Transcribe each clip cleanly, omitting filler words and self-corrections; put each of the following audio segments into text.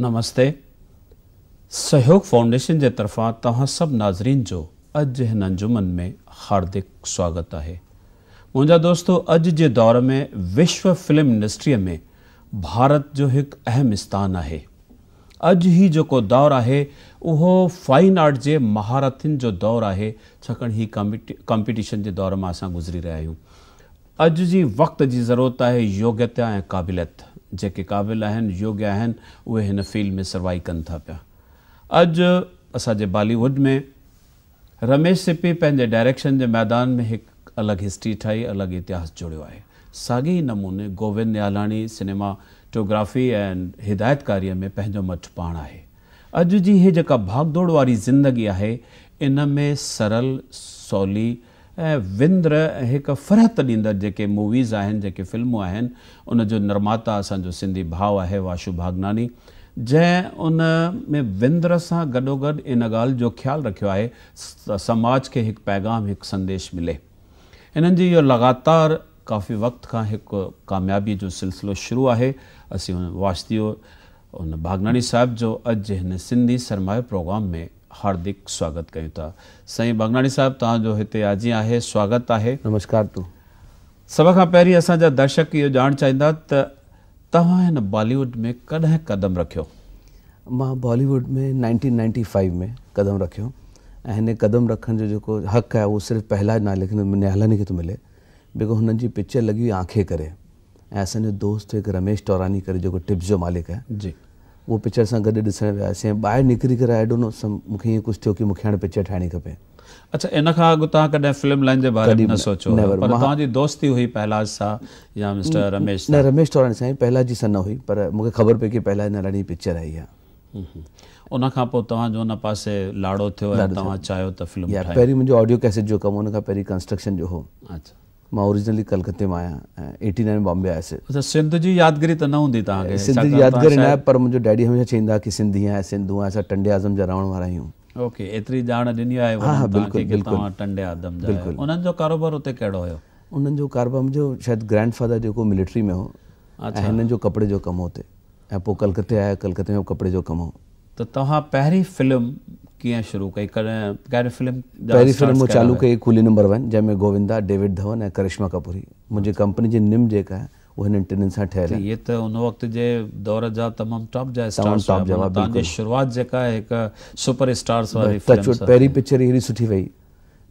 नमस्ते। सहयोग फाउंडेशन जे तरफां तव्हां सब नाज़रीन जो अज हिन अंजुमन में हार्दिक स्वागत है। मुंहिंजा दोस्तों, अज जे दौर में विश्व फिल्म इंडस्ट्री में भारत जो एक अहम स्थान है। अज ही जो दौर है वो फाइन आर्ट के महारथिन जो दौर है, छाकाणि ही कॉम्पिटिशन के दौर में असां गुज़री रहा आहियूं। अज जी वक्त की ज़रूरत है योग्यता और काबिलियत। जेके काबिल आहिनि, योग्य आहिनि, उहे हिन फील्ड में सर्वाइव कनि था पिया। अज असांजे बॉलीवुड में रमेश सिप्पी पंहिंजे डायरेक्शन के मैदान में एक अलग हिस्ट्री ठाही, अलग इतिहास जोड़ियो है। साॻे ही नमूने गोविंद निहालाणी सिनेमाटोग्राफी एंड हिदायतकारी में पंहिंजो मठ पाण है। अज जी हे जेका भागदौड़ वारी ज़िंदगी है, इन में सरल सवली विंद्र एक फ़रहत ॾींदड़ जेके मूवीज़ आहिनि, जेके फिल्मूं आहिनि, उन जो निर्माता असांजो सिंधी भाउ है वाशू भागनानी, जंहिं उन में विंद्र सां गॾोगॾु इन ॻाल्हि जो ख़्यालु रखियो आहे समाज के एक पैगाम, एक संदेश मिले। इन्हनि जी इहो लगातार काफ़ी वक्त का एक कामयाबी जो सिलसिलो शुरू है। असीं वास्तियो उन भागनानी साहब जो अज हिन सिंधी सरमायो प्रोग्राम में हार्दिक स्वागत कयूं था। साईं भागनानी साहब, तव्हांजो हिते आजी आहे, स्वागत है। नमस्कार। तू सब खां पहिरीं असांजा दर्शक इहो ॼाणणु चाहींदा त तव्हां हिन बॉलीवुड में कॾहिं कदम रखियो? मां बॉलीवुड में 1995 में कदम रखियो ऐं हिन कदम रखण जो जेको हक़ है वो सिर्फ पहला ना लेकिन निहालानी खे तो मिले, बिकॉज हुननि जी पिक्चर लगी हुई आंखें करे। ऐं असांजो दोस्त एक रमेश टौरानी करे जो टिप्स जो मालिक है जी, वो पिक्चर सां गॾु ॾिसण वियासीं। ॿाहिरि निकिरी करे आई डोंट नो मूंखे ईअं कुझु थियो कि मूंखे हाणे पिक्चर ठाहिणी खपे। अच्छा, इन खां अॻु तव्हां कॾहिं फिल्म लाइन जे बारे में न सोचो? पर तव्हांजी दोस्ती हुई पहलाज सां या मिस्टर रमेश सां? न, रमेश टौरानी सां पहला जी सां न हुई, पर मूंखे ख़बर पई कि पहला निहालानी पिक्चर आई आहे। उन खां पोइ तव्हांजो उन पासे लाड़ो थियो ऐं तव्हां चाहियो त फिल्म ठाहियो? पहिरीं मुंहिंजो ऑडियो कैसेट जो कमु, उन खां पहिरीं कंस्ट्रक्शन जो हो। अच्छा, मां ओरिजिनली कलकत्ते में आहियां ऐं 89 में बॉम्बे आयुसि। अच्छा, सिंध जी यादगिरी त न हूंदी तव्हांखे? सिंध जी यादगिरी न आहे, पर मुंहिंजो डैडी हमेशह चईंदा कि सिंधी आहे, सिंधू आहे, असां टंडे आज़म जा रहण वारा आहियूं। ओके, एतिरी ॼाण ॾिनी आहे? हाँ, बिल्कुलु बिल्कुलु। तव्हां टंडे आज़म जा आहियो। उन्हनि जो कारोबार हुते कहिड़ो हुयो? उन्हनि जो कारोबार, मुंहिंजो शायदि ग्रैंडफादर जेको मिलिट्री में हो ऐं हिननि जो कपिड़े जो कमु हुते, ऐं पोइ कलकत्ते आया, कलकत्ते में कपिड़े जो कमु हो। त तव्हां पहिरीं फिल्म कीअं शुरू कई? कहिड़ी फिल्म? पहिरीं फिल्म वो चालू कई कूली नंबर 1, जंहिंमें गोविंदा, डेविड धवन ऐं करिश्मा कपूरी। मुंहिंजी कंपनी जी निम जेका आहे वो हिननि टिन्हिनि सां ठहियल आहे। ये त उन वक्त जे दौर जा तमामु टॉप जा स्टार्स, तव्हांजी शुरूआत जेका आहे हिकु सुपर स्टार्स वारी फिल्म। पहिरीं पिक्चर हेड़ी सुठी वई,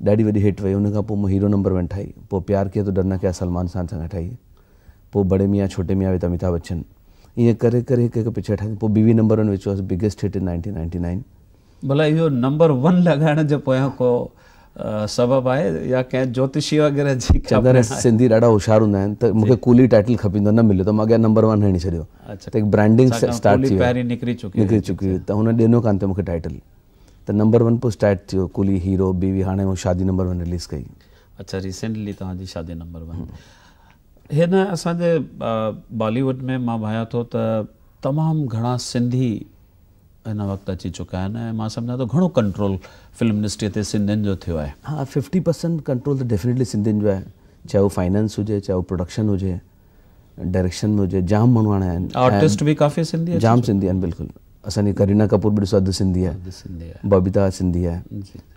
ॾाढी वॾी हिट वई। उन खां पोइ मूं हीरो नंबर 1 ठाही, पोइ प्यार किया तो डरना क्या सलमान खान सां ठाही, पोइ बड़े मियाँ छोटे मियाँ विद अमिताभ बच्चन। ईअं करे करे हिकु हिकु पिक्चर ठाही। पोइ बीवी number 1 which was biggest hit in 1999। भला इहो नंबर 1 लॻाइण जो पोयां को सबबु आहे या कंहिं ज्योतिषी वग़ैरह जी? चवंदा सिंधी ॾाढा होशियार हूंदा आहिनि, त मूंखे कूली टाइटल खपींदो, न मिलियो त मां अॻियां नंबर 1 हणी छॾियो। त हिकु ब्रांडिंग स्टार्ट थी पहिरीं निकिरी चुकी हुई, त हुन ॾिनो कान मूंखे टाइटल, त नंबर 1 पोइ स्टार्ट थियो कूली, हीरो, बीवी। हाणे मूं शादी नंबर 1 रिलीज़ कई। अच्छा, रिसेंटली तव्हांजी शादी नंबर 1। हिन असांजे बॉलीवुड में मां भायां थो त तमामु घणा सिंधी हिन वक़्तु अची चुका आहिनि ऐं मां सम्झां थो घणो कंट्रोल फिल्म इंडस्ट्री ते सिंधियुनि जो थियो आहे। हाँ, 50% कंट्रोल त डेफिनेटली सिंधियुनि जो आहे, चाहे वो फाइनेंस हुजे, चाहे वो प्रोडक्शन हुजे, डायरेक्शन में हुजे। जाम माण्हू हाणे आहिनि, आर्टिस्ट भी काफ़ी सिंधी, जाम सिंधी आहिनि। बिल्कुलु, असांजी करीना कपूर बि ॾिसो अधु सिंधी आहे, बबीता सिंधी आहे,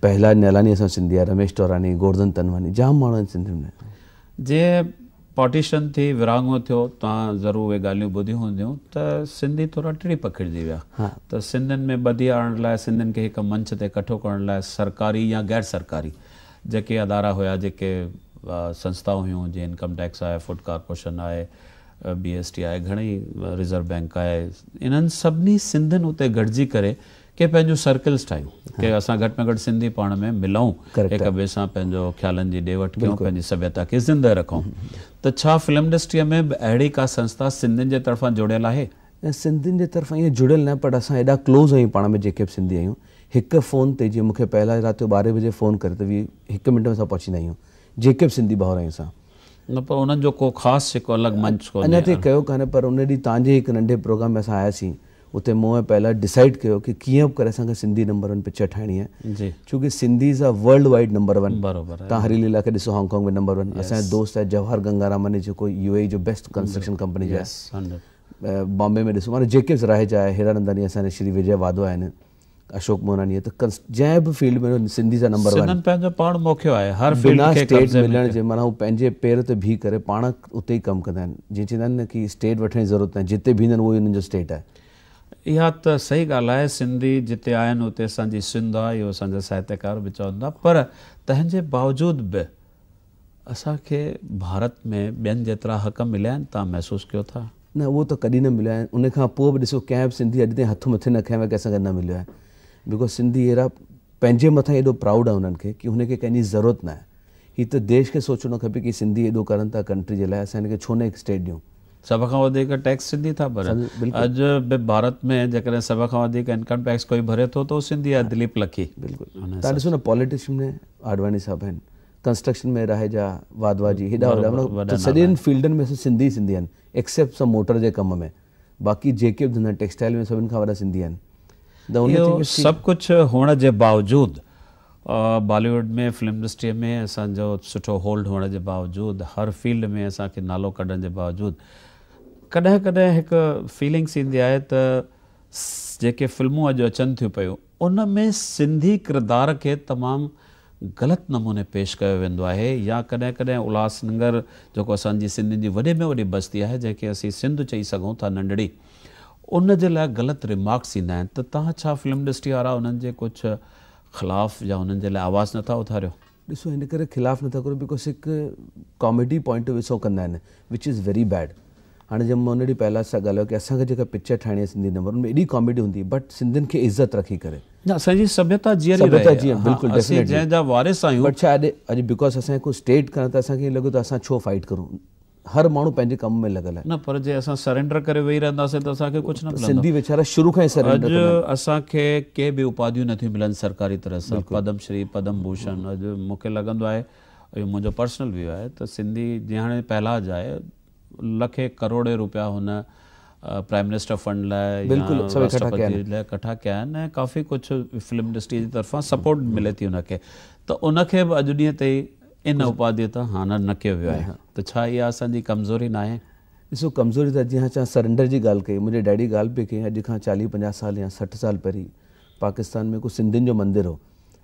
पहला निहालानी असां सिंधी आहे, रमेश टौरानी, गोवर्धन तनवानी, जाम माण्हू आहिनि सिंधियुनि में। जे पार्टीशन थी, विरांगो थियो, तव्हां ज़रूरु उहे ॻाल्हियूं ॿुधियूं हूंदियूं त सिंधी थोरा टिड़ी पखिड़िजी विया। त सिंधियुनि में ॿधी आणण लाइ, सिंधियुनि खे हिकु मंच ते इकठो करण लाइ सरकारी या गैर सरकारी जेके अदारा हुआ, जेके संस्थाऊं हुयूं, जीअं इनकम टैक्स आहे, फूड कॉर्पोरेशन आहे, BST आहे, घणेई रिज़र्व बैंक आहे, इन्हनि सभिनी सिंधियुनि उते गॾिजी करे के पंहिंजूं सर्कल्स ठाहियूं कि असां घटि में घटि सिंधी पाण में मिलूं, हिक ॿिए सां पंहिंजो ख़्यालनि जी ॾे वठि कयूं, पंहिंजी सभ्यता खे ज़िंदह रखूं। त छा फिल्म इंडस्ट्रीअ में बि अहिड़ी का संस्था सिंधियुनि जे तरफ़ां जुड़ियल आहे? सिंधियुनि जे तरफ़ां ईअं जुड़ियल न, पर असां एॾा क्लोज़ आहियूं पाण में जेके बि सिंधी आहियूं। हिकु फ़ोन ते जीअं मूंखे पहिला राति जो 12 बजे फ़ोन करे त 1 मिंट में असां पहुची वेंदा आहियूं, जेके बि सिंधी भाउर आहियूं असां। न, पर उन्हनि जो को ख़ासि जेको अलॻि मंच कोन्हे? अञा ताईं कयो कान्हे, पर उन ॾींहुं तव्हांजे हिकु नंढे प्रोग्राम में असां आयासीं, उते मूं पहिला डिसाइड कयो कि कीअं बि करे असांखे सिंधी नंबर 1 पिक्चर ठाहिणी आहे जी, छोकी सिंधीज़ आहे वर्ल्ड वाइड नंबर 1। बराबरि, तव्हां हरीलीला खे ॾिसो, हांगकांग में नंबर 1। असांजो दोस्त आहे जवाहर गंगारामानी, जेको UAE जो बेस्ट कंस्ट्रक्शन कंपनी जो आहे, बॉम्बे में ॾिसो माना जेके रहेजा आहे हीरानंदानी असांजे श्री विजय वाधवा आहिनि अशोक मोनानी त जंहिं बि फील्ड में सिंधी जा नंबर वन पंहिंजो पाण मौक़ियो आहे हर बिना स्टेट मिलण जे माना हू पंहिंजे पेर ते बीह करे पाण उते ई कमु कंदा आहिनि जीअं चवंदा आहिनि न कि स्टेट वठण जी ज़रूरत न आहे जिते बीहंदा आहिनि उहो ई उन्हनि जो स्टेट आहे इहा त सही ॻाल्हि आहे सिंधी जिते आहिनि उते असांजी सिंध आहे इहो असांजा साहित्यकार बि चवंदा पर तंहिंजे बावजूदि बि असांखे भारत में ॿियनि जेतिरा हक़ मिलिया आहिनि तव्हां महसूसु कयो था न उहो त कॾहिं न मिलियो आहे उन खां पोइ बि ॾिसो कंहिं बि सिंधी अॼु ताईं हथ मथे न खयो आहे की असांखे न मिलियो आहे बिकॉज सिंधी अहिड़ा पंहिंजे मथां एॾो प्राउड आहे उन्हनि खे की हुनखे कंहिंजी ज़रूरत न आहे हीअ त देश खे सोचणो खपे की सिंधी एॾो करनि था कंट्री जे लाइ असां हिनखे छो न हिकु स्टेट ॾियूं सभ खां वधीक टैक्स सिंधी था भरनि अॼु बि भारत में जेकॾहिं सभ खां वधीक इनकम टैक्स कोई भरे थो त उहो सिंधी आहे दिलीप लखी बिल्कुलु तव्हां ॾिसो न पॉलिटिशियन में आडवाणी साहब आहिनि कंस्ट्रक्शन में रहेजा वाधवा जी हेॾा वॾा सॼियुनि फील्डनि में सिंधी सिंधी आहिनि एक्सेप्ट सभु मोटर जे कम में बाक़ी जेके बि धंधा टेक्सटाइल में सभिनि खां वॾा सिंधी आहिनि इहो सभु कुझु हुअण जे बावजूदि बॉलीवुड में फिल्म इंडस्ट्रीअ में असांजो सुठो होल्ड हुअण जे बावजूदि हर फील्ड में असांखे नालो कढण जे बावजूदि कॾहिं कॾहिं हिकु फीलिंग्स ईंदी आहे त जेके फिल्मूं अॼु अचनि थियूं पियूं उन में सिंधी किरदार खे तमामु ग़लति नमूने पेश कयो वेंदो आहे या कॾहिं कॾहिं उल्हासनगर जेको असांजी सिंधियुनि जी वॾे में वॾी बस्ती आहे जंहिंखे असीं सिंध चई सघूं था नंढड़ी उन जे लाइ ग़लति रिमार्क्स ईंदा आहिनि त तव्हां छा फिल्म इंडस्ट्री वारा उन्हनि जे कुझु ख़िलाफ़ु या उन्हनि जे लाइ आवाज़ु नथा उथारियो ॾिसो हिन करे ख़िलाफ़ु नथा करो बिकॉज हिकु कॉमेडी पॉइंट ऑफ व्यू कंदा आहिनि विच इज़ वेरी बैड हाणे जब मां उन ॾींहुं पहिला सां ॻाल्हायो की असांखे जेका पिक्चर ठाहिणी आहे सिंधी नंबर उनमें एॾी कॉमेडी हूंदी बट सिंधियुनि खे इज़त रखी करे न असांजी सभ्यता जीअं बिल्कुलु जंहिंजा वारिस आहियूं बट छा अॼु बिकॉज असांखे को स्टेट करण त असांखे ईअं लॻो त असां छो फाइट करूं हर माण्हू पंहिंजे कम में लॻल आहे न पर जे असां सरेंडर करे वेही रहंदासीं त असांखे कुझु न सिंधी वीचारा शुरू खां ई सरेंडर अॼु असांखे के बि उपाधियूं नथियूं मिलनि सरकारी तरह सां पद्म श्री पद्म भूषण अॼु मूंखे लॻंदो आहे इहो मुंहिंजो पर्सनल व्यू आहे त सिंधी जीअं हाणे पहलाज आहे लखे करोड़े रुपया हुन प्राइम मिनिस्टर फंड लाइ राष्ट्रपति लाइ इकट्ठा कया आहिनि ऐं काफ़ी कुझु फिल्म इंडस्ट्री जी तरफ़ां सपोर्ट मिले थी उनखे त उनखे बि अॼु ॾींहं ताईं इन उपाधि तां हाणे न कयो वियो आहे त छा इहा असांजी कमज़ोरी न आहे ॾिसो कमज़ोरी त जीअं असां सरेंडर जी ॻाल्हि कई मुंहिंजे डैडी ॻाल्हि पई कई अॼु खां 40-50 साल या 60 साल पहिरीं पाकिस्तान में को सिंधियुनि जो मंदरु हो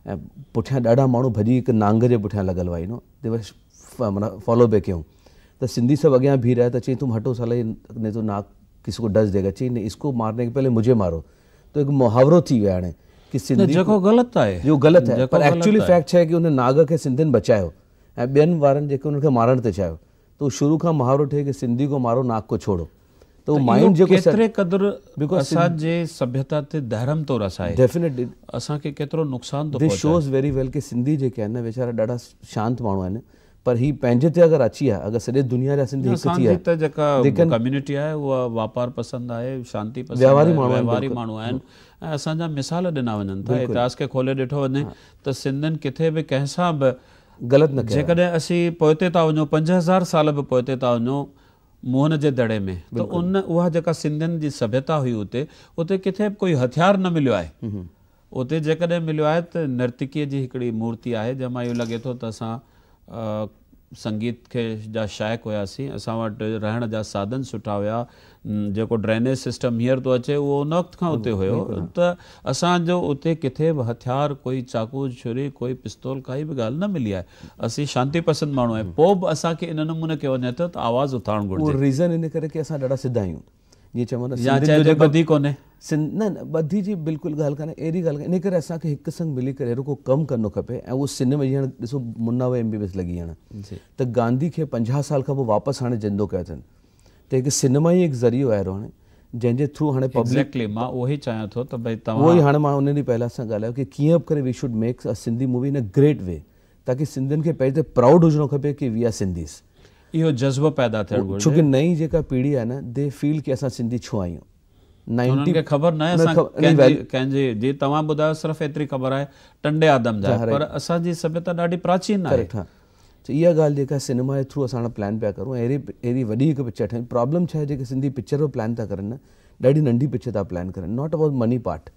ऐं पुठियां ॾाढा माण्हू भॼी हिकु नांग जे पुठियां लॻल हुआ माना फॉलो पिया कयूं त सिंधी सभु अॻियां बीह रहिया त चई तुम हटो साला नहीं तो नाक किसी को डस देगा चई नहीं इसको मारने के पहले मुझे मारो तो एक मुहावरो थी वियो हाणे कि सिंधी जेको ग़लति आहे इहो ग़लति आहे पर एक्चुअली फैक्ट छा आहे कि उन नाग खे सिंधियुनि बचायो ऐं ॿियनि वारनि जेके उनखे मारण ते चाहियो त उहो शुरू खां मुहावरो ठहे कि सिंधी को मारो नाक को छोड़ो त उहो माइंड जेको केतिरे क़दुरु बिकॉज़ असांजे सभ्यता ते धर्म थो रसाए डेफिनेटली असांखे केतिरो नुक़सानु थो दिस शोज़ वेरी वेल कि सिंधी जेके आहिनि न वीचारा ॾाढा शांत माण्हू आहिनि पर ही पंहिंजे ते अगरि अची आहे अगरि सॼे दुनिया जा सिंधी हिकु थी आहे त जेका कम्युनिटी आहे उहा वापार पसंदि आहे शांती पसंदि व्यवहारी माण्हू आहिनि ऐं असांजा मिसाल ॾिना वञनि था इतिहास खे खोले ॾिठो वञे त सिंधियुनि किथे बि कंहिंसां बि ग़लति न जेकॾहिं असीं पोइते था वञूं 5000 साल बि पोइते था वञूं मोहन जे दड़े में त उहा जेका सिंधियुनि जी सभ्यता हुई उते किथे बि कोई हथियार न मिलियो आहे उते जेकॾहिं मिलियो आहे त नर्तकीअ जी हिकिड़ी मूर्ति आहे जंहिंमां इहो लॻे थो त असां संगीत खे जा शाइक़ हुयासीं असां वटि रहण जा साधन सुठा हुया जेको ड्रेनेज सिस्टम हींअर थो अचे उहो उन वक़्त खां उते हुयो त असांजो उते किथे बि हथियार कोई चाकू छुरी कोई पिस्तौल काई बि ॻाल्हि न मिली आहे असीं शांती पसंदि माण्हू आहियूं पोइ बि असांखे इन नमूने कयो वञे थो त आवाज़ु उथारणु घुरिजे रीज़न इन करे की असां ॾाढा सिधा आहियूं जीअं चवंदा ॿधी कोन्हे न ॿधी जी बिल्कुलु ॻाल्हि कान्हे अहिड़ी ॻाल्हि इन करे असांखे हिकु संग मिली करे अहिड़ो को कमु करिणो खपे ऐं उहो सिनेमा हींअर ॾिसो मुन्ना भाई MBBS लॻी हाणे त गांधी खे 50 साल खां पोइ वापसि हाणे ज़िंदो कयो अथनि त हिकु सिनेमा ई हिकु ज़रियो आहे हाणे जंहिंजे थ्रू हाणे पब्लिकली मां उहो ई चाहियां थो त भई तव्हां उहो ई हाणे मां उन ॾींहुं पहिला सां ॻाल्हायो कि कीअं बि करे we should make a Sindhi movie in a great way ताकी सिंधियुनि खे पहिरीं त प्राउड हुजणो खपे कि वी आर सिंधीस इहो जज़्बो पैदा थियणु घुरिजे छोकी नई जेका पीढ़ी आहे न दे फील कि असां सिंधी छो आहियूं 90 ख़बर न आहे कंहिंजी जी तव्हां ॿुधायो सिर्फ़ु एतिरी ख़बर आहे टंडे आदम जा पर असांजी सभ्यता ॾाढी प्राचीन आहे त इहा ॻाल्हि जेका सिनेमा जे थ्रू असां प्लान पिया करूं अहिड़ी वॾी हिकु पिक्चर ठाहियूं प्रॉब्लम छा आहे जेके सिंधी पिक्चर जो प्लान था करनि न ॾाढी नंढी पिक्चर था प्लान करनि not about money part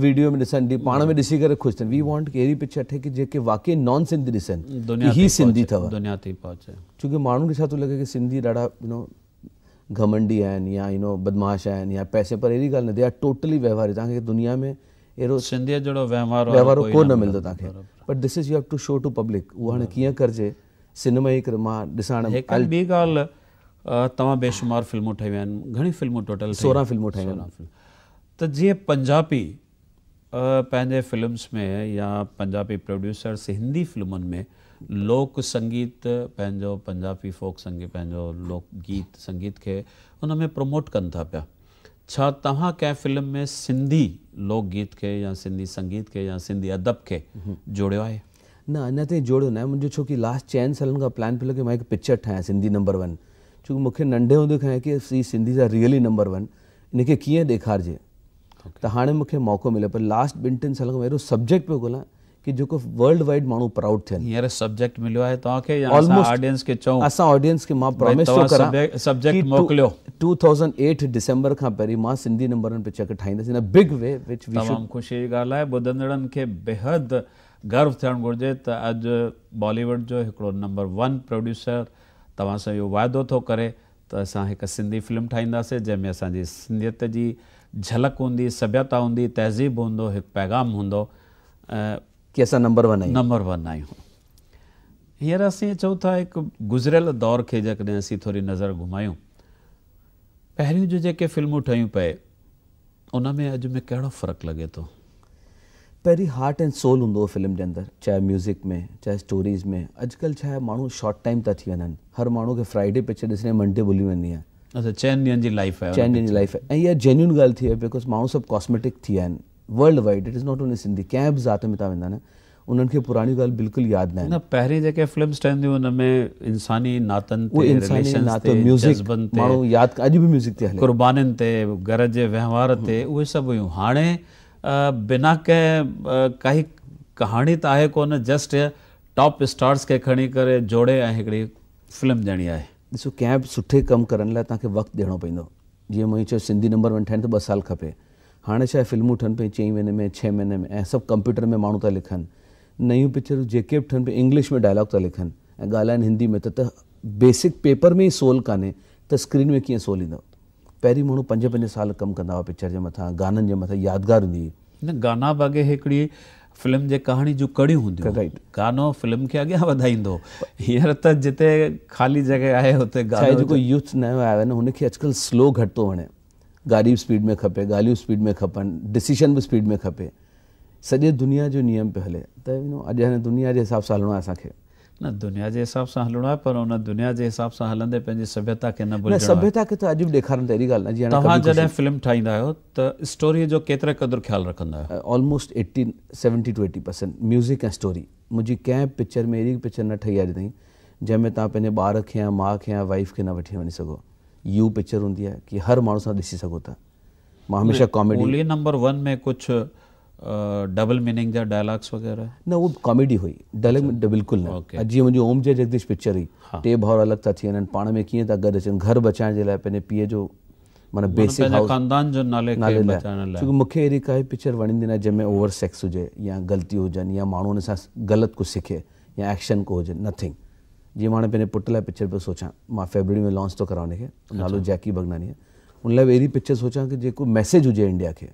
video में ॾिसनि पाण में ॾिसी करे ख़ुशि थियनि वी वॉन्ट की अहिड़ी पिक्चर ठहे की जेके वाक़ई नॉन सिंधी ॾिसनि ही सिंधी अथव दुनिया थी पहुचे छोकी माण्हुनि खे छा थो लॻे की सिंधी ॾाढा घमंडी आहिनि या बदमाश आहिनि या पैसे पर अहिड़ी ॻाल्हि न, दे आर टोटली व्यवहारी। तव्हांखे दुनिया में अहिड़ो सिंधीअ जहिड़ो व्यवहार कोन मिलंदो तव्हांखे, but this is you have to show to public. उहो हाणे कीअं करिजे सिनेमा ई करे मां ॾिसण। हिकु ॿी ॻाल्हि, तव्हां बेशुमार फिल्मूं ठाहियूं आहिनि, घणी फिल्मूं टोटल? 16 फिल्मूं ठाहियूं आहिनि। त जीअं पंजाबी पंहिंजे फिल्म्स में या पंजाबी प्रोड्यूसर्स हिंदी फिल्मुनि में लोक संगीत पंहिंजो पंजाबी फोक संगीत पंहिंजो लोक गीत संगीत खे उन में प्रमोट कनि था पिया, छा तव्हां कंहिं फिल्म में सिंधी लोक गीत खे या सिंधी संगीत खे या सिंधी अदब खे जोड़ियो आहे? न, अञा ताईं जोड़ियो न आहे मुंहिंजो, छो की लास्ट 4 सालनि खां प्लान पियो लॻे मां हिकु पिक्चर ठाहियां सिंधी नंबर 1, छो की मूंखे नंढे हूंदे खां की सिंधी जा रियली नंबर 1 इनखे कीअं ॾेखारिजे। त हाणे मूंखे मौक़ो मिलियो, पर लास्ट 2-3 साल खां अहिड़ो सब्जेक्ट पियो ॻोल्हां कि जेको वर्ल्ड वाइड माण्हू प्राउड थियनि। हींअर सब्जेक्ट मिलियो आहे तव्हांखे या असां ऑडियंस खे चऊं? असां ऑडियंस खे मां प्रॉमिस थो करां सब्जेक्ट मोकिलियो। 2008 दिसंबर खां पहिरीं मां सिंधी नंबर 1 पिक्चर खे ठाहींदसि इन a big way which we should. तमामु ख़ुशी जी ॻाल्हि आहे, ॿुधंदड़नि खे बेहद गर्व थियणु घुरिजे त अॼु बॉलीवुड जो हिकिड़ो नंबर 1 प्रोड्यूसर तव्हां सां इहो वाइदो थो करे त असां हिकु सिंधी फिल्म ठाहींदासीं जंहिंमें असांजी सिंधियत जी झलक हूंदी, सभ्यता हूंदी, तहज़ीब हूंदो, हिकु पैगाम हूंदो कि असां नंबर 1 आहियूं। नंबर 1 आहियूं। हींअर असीं चऊं था हिकु गुज़िरियल दौर खे जेकॾहिं असीं थोरी नज़र घुमायूं, पहिरियों जो जेके फिल्मूं ठहियूं पए उन में अॼु में कहिड़ो फ़र्क़ु लॻे थो? पहिरीं हार्ट एंड सोल हूंदो हो फिल्म जे अंदरि, चाहे म्यूज़िक में चाहे स्टोरीज़ में। अॼुकल्ह छा आहे माण्हू शॉर्ट टाइम था थी वञनि, हर माण्हू खे फ्राइडे पिक्चर ॾिसणी मंडे भुली वञणी आहे। अच्छा, 4 ॾींहंनि जी लाइफ आहे, 4 ॾींहंनि जी लाइफ आहे। ऐं इहा जेन्युइन ॻाल्हि थी आहे बिकॉज माण्हू सभु कॉस्मेटिक थी विया आहिनि world wide, it is not only Sindhi, कंहिं बि ज़ात में था वेंदा न उन्हनि खे पुराणी ॻाल्हि बिल्कुलु यादि न आहे। न, पहिरीं जेके फिल्म्स ठहंदियूं हुन में इंसानी नातनि ते, रिलेशन्स ते, म्यूज़िक माण्हू यादि, अॼु बि म्यूज़िक ते हले, क़ुर्बानियुनि ते, घर जे व्यवहार ते, उहे सभु हुयूं। हाणे बिना कंहिं काई कहाणी त आहे कोन, जस्ट टॉप स्टार्स खे खणी करे जोड़े ऐं हिकिड़ी फिल्म ॾियणी आहे। ॾिसो, कंहिं बि सुठे कमु करण लाइ तव्हांखे वक़्तु ॾियणो पवंदो। जीअं मुंहिंजी चयो सिंधी नंबर 1 ठाहिनि त 2 साल खपे। हाणे छा आहे फिल्मूं ठहनि पियूं 4 महीने में, 6 महीने में, ऐं सभु कंप्यूटर में माण्हू था लिखनि। नयूं पिक्चरूं जेके बि ठहनि पियूं इंग्लिश में डायलॉग था लिखनि ऐं ॻाल्हाइनि हिंदी में, त बेसिक पेपर में ई सोल कान्हे त स्क्रीन में कीअं सोल ईंदो। पहिरीं माण्हू 5-5 साल कमु कंदा हुआ पिक्चर जे मथां, गाननि जे मथां, यादगार हूंदी हुई। न, गाना बॻे हिकिड़ी फिल्म जे कहाणी जूं कड़ियूं हूंदियूं, राइट, गानो फिल्म खे अॻियां वधाईंदो। हींअर त जिते ख़ाली जॻह आहे हुते गानो। जेको यूथ नयो आयो आहे न हुनखे अॼुकल्ह स्लो घटि थो वणे, गाॾी स्पीड में खपे, ॻाल्हियूं स्पीड में खपनि, डिसीशन बि स्पीड में खपे। सॼे दुनिया जो नियम पियो हले त अॼु हाणे दुनिया जे हिसाब सां हलणो आहे असांखे। न, दुनिया जे हिसाब सां हलणो आहे, पर उन दुनिया जे हिसाब सां हलंदे पंहिंजी सभ्यता खे न भुलिजणो आहे। सभ्यता खे त अॼु बि ॾेखारनि त अहिड़ी ॻाल्हि न। जीअं तव्हां जॾहिं फिल्म ठाहींदा आहियो त स्टोरीअ जो केतिरे क़दुरु ख़्यालु रखंदा आहियो? ऑलमोस्ट 70 to 80% म्यूज़िक ऐं स्टोरी। मुंहिंजी कंहिं पिक्चर में अहिड़ी पिक्चर न ठही आहे अॼु ताईं जंहिंमें तव्हां पंहिंजे ॿार खे या माउ खे या वाइफ खे न वठी वञी सघो। यू पिक्चर हूंदी आहे कि हर माण्हू सां ॾिसी सघो था। मां हमेशह कॉमेडी। ओनली नंबर 1 में कुझु डबल मीनिंग जा डायलॉग्स वग़ैरह? न, उहो कॉमेडी हुई, डायलॉग बिल्कुलु न। जीअं मुंहिंजी ओम जय जगदीश पिक्चर हुई, 2 भाउर अलॻि था थी वञनि, पाण में कीअं था गॾु अचनि, घर बचाइण जे लाइ, पंहिंजे पीउ जो माना बेसिक खानदान जो नाले लाइ। छोकी मूंखे अहिड़ी काई पिक्चर वणंदी न जंहिंमें ओवर सेक्स हुजे या ग़लती हुजनि या माण्हू हुन सां ग़लति कुझु सिखे या एक्शन को हुजे, नथिंग। जीअं मां हाणे पंहिंजे पुट लाइ पिक्चर पियो सोचां, मां फेबररी में लॉन्च थो करां हुनखे, नालो जैकी भगनानी आहे। उन लाइ अहिड़ी पिक्चर सोचां कि जेको मैसेज हुजे इंडिया खे,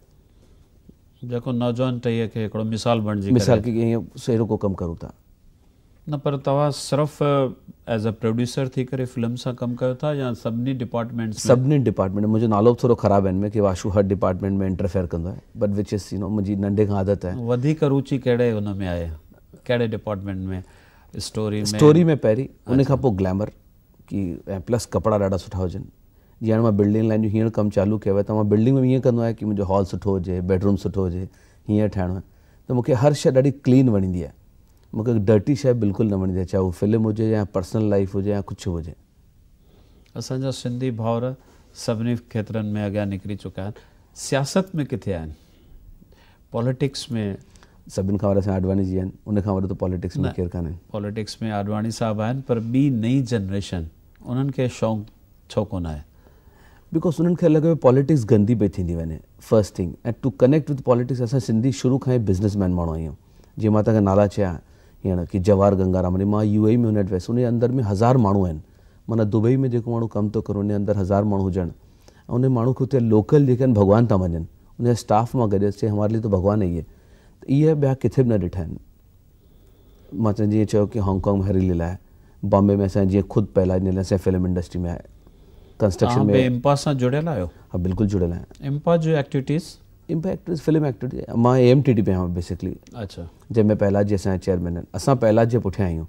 जेको नौजवान टहीअ खे हिकिड़ो मिसाल बणिजी मिसाल की ईअं अहिड़ो को कमु करूं था। न, पर तव्हां सिर्फ़ु एज़ अ प्रोड्यूसर थी करे फिल्म सां कमु कयो था या सभिनी डिपार्टमेंट? सभिनी डिपार्टमेंट। मुंहिंजो नालो थोरो ख़राबु आहे में कि वाशू हर डिपार्टमेंट में इंटरफेयर कंदो आहे, बट विच इज़ मुंहिंजी नंढे खां आदत आहे। वधीक रुचि कहिड़े हुन में आहे, कहिड़े डिपार्टमेंट में? स्टोरी में पहिरीं, उन खां पोइ ग्लैमर की ऐं प्लस कपिड़ा ॾाढा सुठा हुजनि। जीअं हाणे मां बिल्डिंग लाइन जो हींअर कमु चालू कयो आहे त मां बिल्डिंग में ईअं कंदो आहियां कि मुंहिंजो हॉल सुठो हुजे, बेडरूम सुठो हुजे, हीअं ठाहिणो आहे। त मूंखे हर शइ ॾाढी क्लीन वणंदी आहे, मूंखे डर्टी शइ बिल्कुलु न वणंदी आहे, चाहे उहो फिल्म हुजे या पर्सनल लाइफ हुजे या कुझु हुजे। असांजा सिंधी भाउर सभिनी खेत्रनि में अॻियां निकिरी चुका आहिनि। सियासत में किथे आहिनि? पॉलिटिक्स में? सभिनि खां वॾा असां आडवाणी जी आहिनि, उन खां वॾो त पॉलिटिक्स में केरु कान्हे। पॉलिटिक्स में आडवाणी साहब आहिनि, पर ॿी नई जनरेशन उन्हनि खे शौक़ु छो कोन आहे? बिकॉज उन्हनि खे लॻे पॉलिटिक्स गंदी पई थींदी वञे, फर्स्ट थिंग। ऐं टू कनेक्ट विद पॉलिटिक्स असां सिंधी शुरू खां ई बिज़नेसमैन माण्हू आहियूं। जीअं मां तव्हांखे नाला चया हींअर कि जवाहर गंगाराम, मां UAE में हुन एड्रेस, उन जे अंदरि में 1000 माण्हू आहिनि। माना दुबई में जेको माण्हू कमु थो करे उन अंदरि 1000 माण्हू हुजनि ऐं उन माण्हू खे हुते लोकल जेके आहिनि भॻवान था मञनि, उन स्टाफ मां गॾु चए हमारे लिए तो भॻवान ही है, त इहे ॿिया किथे बि न ॾिठा आहिनि। मां जीअं चयो कि हांगकांग में हरी लीला आहे, बॉम्बे में असां जीअं ख़ुदि पहला असां फिल्म इंडस्ट्री में आहे, कंस्ट्रक्शन में। इम्पा सां जुड़ियल आहियो? हा बिल्कुलु जुड़ियल आहियां। इम्पा जो एक्टिविटीज़? इम्पा एक्टिविटीज़ फिल्म एक्टिविटी, मां AMTD पे आहियां बेसिकली। अच्छा। जंहिंमें पहलाज जी असांजा चेयरमैन आहिनि, असां पहलाज जे पुठियां आहियूं।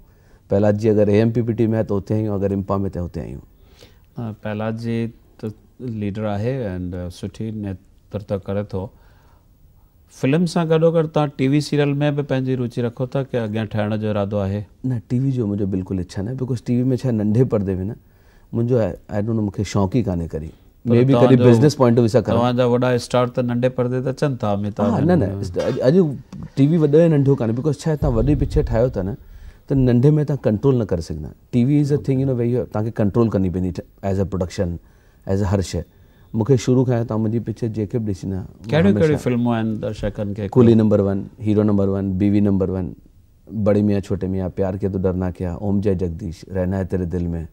पहलाज जी अगरि AMPPT में आहे त हुते आहियूं, अगरि इम्पा में त हुते आहियूं। पहलाज जी त लीडर आहे एंड सुठी नेतृत्व करे थो। फिल्म सां गॾोगॾु तव्हां TV सीरियल में बि पंहिंजी रुचि रखो था कि अॻियां ठाहिण जो इरादो आहे? न, TV जो मुंहिंजो बिल्कुलु इच्छा न आहे, बिकॉज TV में छा नंढे पर्दे में न मुंहिंजो आई डोंट नो, मूंखे शौक़ु ई कान्हे करी। मे बी कॾहिं बिज़नेस पॉइंट ऑफ व्यू सां तव्हांजा वॾा स्टार त नंढे पर्दे ते अचनि था, अमिताभ। न अॼु TV वॾो ऐं नंढो कान्हे, बिकॉज छा आहे तव्हां वॾी पिक्चर ठाहियो था न त नंढे में तव्हां कंट्रोल न करे सघंदा। TV is a thing you know वेही तव्हांखे कंट्रोल करणी पवंदी as a production, as a हर शइ। मूंखे शुरू खां तव्हां मुंहिंजी पिक्चर जेके बि ॾिसंदा, कहिड़ियूं कहिड़ियूं फिल्मूं आहिनि दर्शकनि खे? कूली नंबर 1, हीरो नंबर 1, बीवी नंबर 1, बड़ी मियाँ छोटे मियाँ, प्यार किया तो डरना क्या, ओम जय जगदीश, रहना है तेरे दिल में,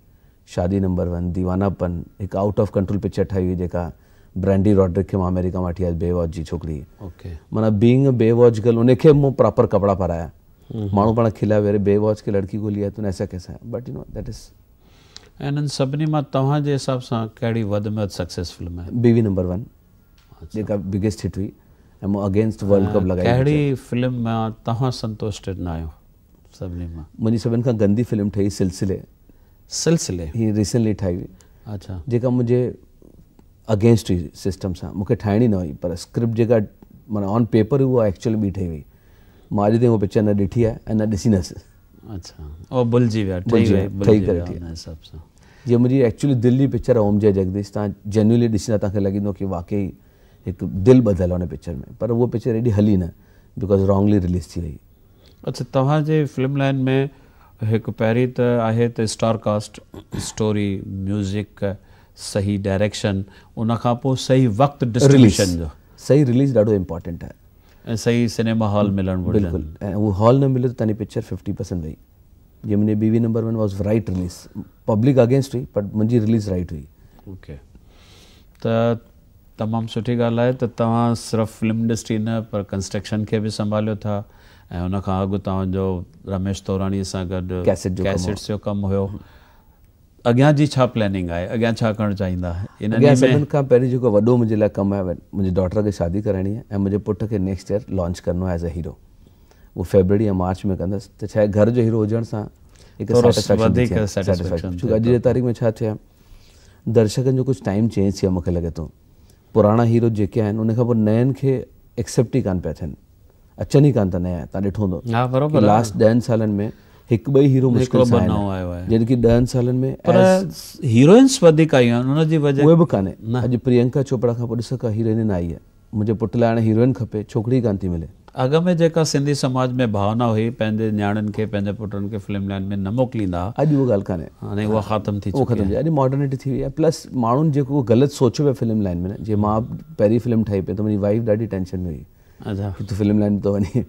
शादी नंबर 1, दीवानापन, हिकु आउट ऑफ कंट्रोल पिक्चर ठाही हुई जेका ब्रांडी रॉड्रिक खे मां अमेरिका मां वठी आयुसि, बेवॉच जी छोकिरी। ओके। माना बीइंग अ बेवॉच गर्ल, उनखे मूं प्रॉपर कपिड़ा पाराया। माण्हू पाण खिलिया वेरे, बेवॉच खे लड़की को लिया तूने ऐसा कैसा है, but you know that is. ऐं इन्हनि सभिनी मां तव्हांजे हिसाब सां कहिड़ी वधि में वधि सक्सेस फिल्म आहे? बीवी नंबर 1 जेका बिगेस्ट हिट हुई ऐं मूं अगेंस्ट वर्ल्ड कप लॻाई। कहिड़ी फिल्म मां तव्हां संतुष्ट न आहियो सभिनी मां? मुंहिंजी सभिनि खां गंदी फिल्म ठही सिलसिले। ही रिसेंटली ठाही हुई। अच्छा। जेका मुंहिंजे अगेंस्ट हुई सिस्टम सां, मूंखे ठाहिणी न हुई, पर स्क्रिप्ट जेका माना ऑन पेपर उहा एक्चुअली ॿी ठही हुई। मां अॼु ताईं उहा पिक्चर न ॾिठी आहे ऐं न ॾिसींदसि। अच्छा। और भुलिजी विया? ठही करे हिसाब सां। जीअं मुंहिंजी एक्चुअली दिलि जी पिक्चर आहे ओम जय जगदीश, तव्हां जेन्युअली ॾिसंदा तव्हांखे लॻंदो कि वाकई हिकु दिलि ॿधल आहे हुन पिक्चर में, पर उहा पिक्चर एॾी हली न, बिकॉज रॉन्गली रिलीज़ थी वई। अच्छा, तव्हांजे फिल्म लाइन में हिकु पहिरीं त आहे त स्टार कास्ट, स्टोरी, म्यूज़िक, सही डायरेक्शन, उन खां पोइ सही वक़्तु डिस्ट्रीब्यूशन जो। सही रिलीज़ ॾाढो इम्पॉर्टेंट आहे ऐं सही सिनेमा हॉल मिलणु घुरिजे। बिल्कुलु, ऐं उहो हॉल न मिले त तव्हांजी पिक्चर 50% वई। जीअं मुंहिंजी बीवी number 1 was right release, public against हुई बट मुंहिंजी रिलीज़ राइट हुई। ओके, त तमामु सुठी ॻाल्हि आहे त तव्हां सिर्फ़ु फिल्म इंडस्ट्री न पर कंस्ट्रक्शन खे बि संभालियो था ऐं उन खां अॻु तव्हांजो रमेश तोराणी सां गॾु कैसेट्स जो कमु हुयो। अॻियां जी छा प्लैनिंग आहे, अॻियां छा करणु चाहींदा? अॻियां सभिनि खां पहिरीं जेको वॾो मुंहिंजे लाइ कमु आहे, मुंहिंजी डॉटर खे शादी कराइणी आहे ऐं मुंहिंजे पुट खे नेक्स्ट ईयर लॉन्च करिणो आहे एज़ अ हीरो। उहो फेबरवरी या मार्च में कंदसि, त छा आहे घर जो हीरो हुजण सां हिकु सैटिस्फैक्शन। छो अॼु जी तारीख़ में छा थियो आहे, दर्शकनि जो कुझु टाइम चेंज थी वियो मूंखे लॻे थो। पुराणा हीरो जेके आहिनि उन खां पोइ नयनि खे एक्सेप्ट ई कान पिया थियनि, अचनि ई कान था नया। तव्हां ॾिठो हूंदो लास्ट 10 सालनि में हिकु ॿई हीरो मुश्किल सां आयो आहे, जॾहिं कि 10 सालनि में हीरोइन्स वधीक आयूं आहिनि, उन जी वजह उहे बि कान्हे। अॼु प्रियंका चोपड़ा खां पोइ ॾिसो का हीरोइन न आई आहे। मुंहिंजे पुट लाइ हाणे हीरोइन खपे, छोकिरी कान थी मिले। अॻ में जेका सिंधी समाज में भावना हुई पंहिंजे न्याणियुनि खे, पंहिंजे पुटनि खे फिल्म लाइन में न मोकिलींदा, अॼु उहा ॻाल्हि कान्हे। हाणे उहा ख़तमु थी चुकी आहे। अॼु मॉडर्निटी थी वई आहे। प्लस माण्हुनि जेको ग़लति सोचियो पियो फिल्म लाइन में, जीअं मां पहिरीं फिल्म ठाही पई त मुंहिंजी वाइफ ॾाढी टेंशन में हुई, अच्छा तूं फिल्म लाइन में थो वञी,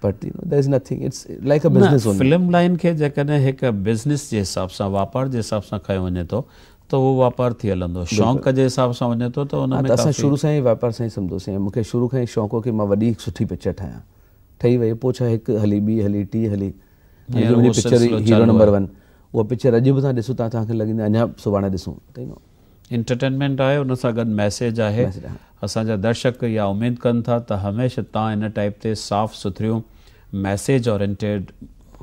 but you know there is nothing, it's like a business only. Film line खे जेकॾहिं हिकु बिज़नेस जे हिसाब सां, वापार जे हिसाब सां खयो वञे थो त उहो वापार थी हलंदो। शौक़ु जे हिसाब सां वञे थो त उन में असां शुरू सां ई वापार सां ई सम्झोसीं। मूंखे शुरू खां ई शौक़ु हो कि मां वॾी सुठी पिक्चर ठाहियां। ठही वई, पोइ छा हिकु हली, ॿी हली, टी हली। मुंहिंजी पिक्चर हीरो नंबर 1, उहा पिक्चर अॼु बि तव्हां ॾिसो था तव्हांखे लॻंदी अञा सुभाणे ॾिसूं। एंटरटेनमेंट आहे, उन सां गॾु मैसेज आहे। असांजा दर्शक इहा उमेदु कनि था त हमेशह तव्हां इन टाइप ते साफ़ सुथरियूं मैसेज ओरिएंटेड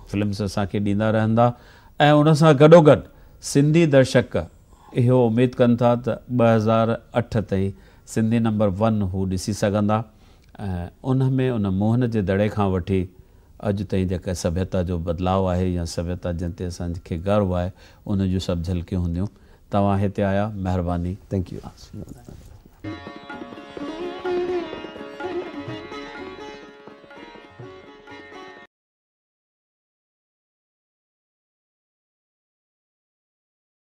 फिल्म्स असांखे ॾींदा रहंदा ऐं उन सां गॾोगॾु सिंधी दर्शक इहो उमेदु कनि था त 2008 ताईं सिंधी नंबर 1 हू ॾिसी सघंदा ऐं उन में उन मोहन जे दड़े खां वठी अॼु ताईं जेका सभ्यता जो बदिलाव आहे या सभ्यता जिन ते असांखे गर्व आहे, उन जूं सभु झलकियूं हूंदियूं। तव्हां हिते आया, महिरबानी। Thank U.